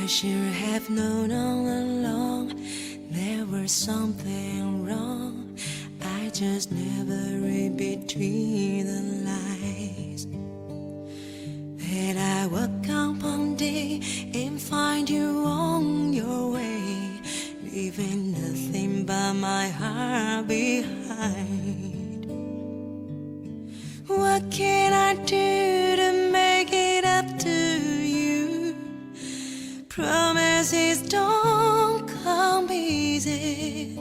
should have known all along there was something wrong. I just never read between the lines. That I woke up one day and find you on your way, leaving nothing but my heart behind. What can I do to make it up to you? Promises don't come easy,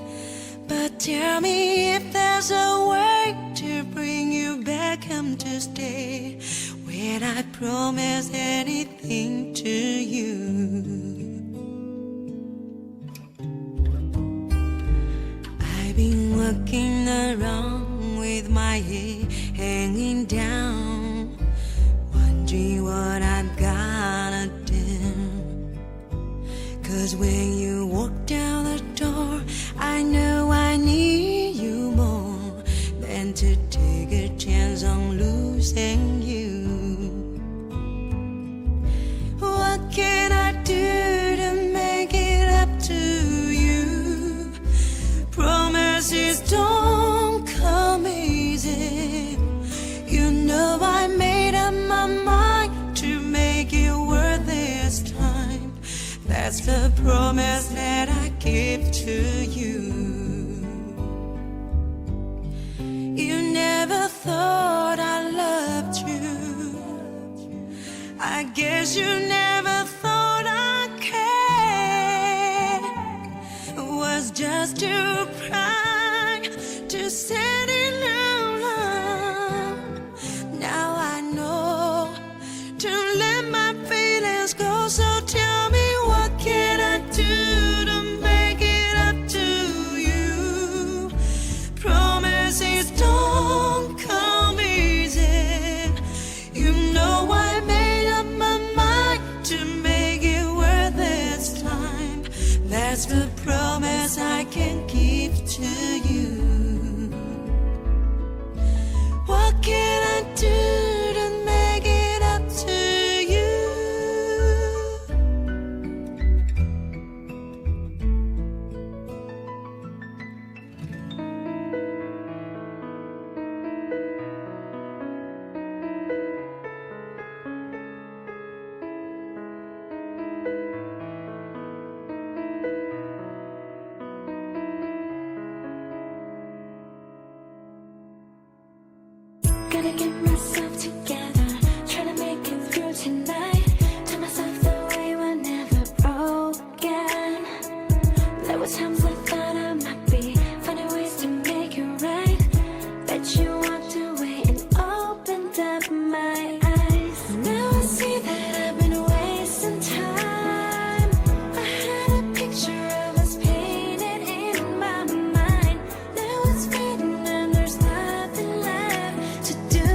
but tell me if there's a way to bring you back home to stay when I promise anything to you. I've been walking around with my head hanging down, wondering what I'm gonna do. 'Cause when you walk down the door, I know I need you more than to take a chance on losing you. What can I do to make it up to you? Promises don't come easy. You know I made up my mind to make it worth this time. That's the promise that I give to you. You never thought I loved you. I guess you never thought I cared. Was just too proud to set it alone. Now I know to let my feelings go. So tell me, what can I do to make it up to you? Promises don't come easy. You know I made up my mind to make it worth this time. That's the promise I can keep to you. What can I do to make it up to you? Gotta get myself together, trying to make it through tonight. Tell myself the way we're never broken. There were times I thought I might be finding ways to make it right, but you walked away and opened up my eyes. Now I see that I've been wasting time. I had a picture of us painted in my mind. Now it's fading and there's nothing left to do.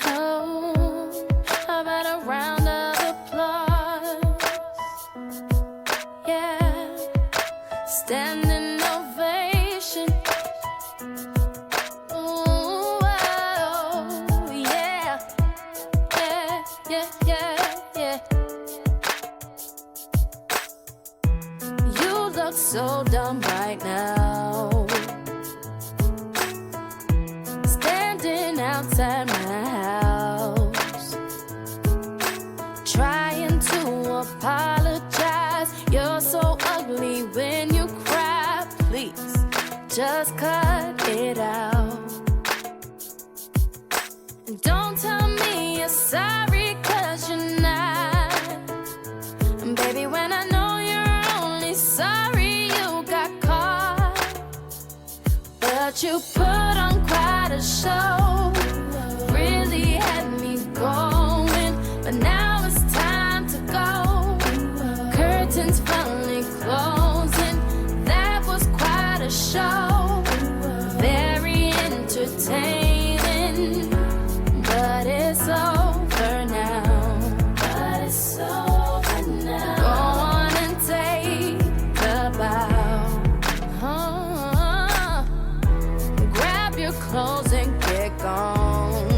Oh, how about a round of applause? Yeah, standing ovation. Ooh, oh, yeah, yeah, yeah, yeah, yeah. You look so dumb right now, standing outside my house, trying to apologize. You're so ugly when you cry. Please, just cut it out. And don't tell me you're sorry, 'cause you're not. And baby, when I know you're only sorry you got caught, but you put on quite a show, really had me going, but now it's time to go. Curtains finally closing, that was quite a show, very entertaining, but it's over now. But it's over now. Go on and take a bow. Grab your clothes and get gone.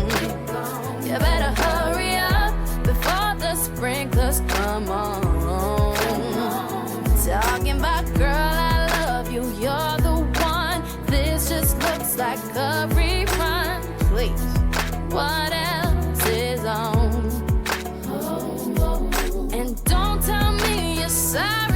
You better hurry up before the sprinklers come on. Talking about, girl, I love you, you're the one. This just looks like a rerun. Please, what else is on? And don't tell me you're sorry,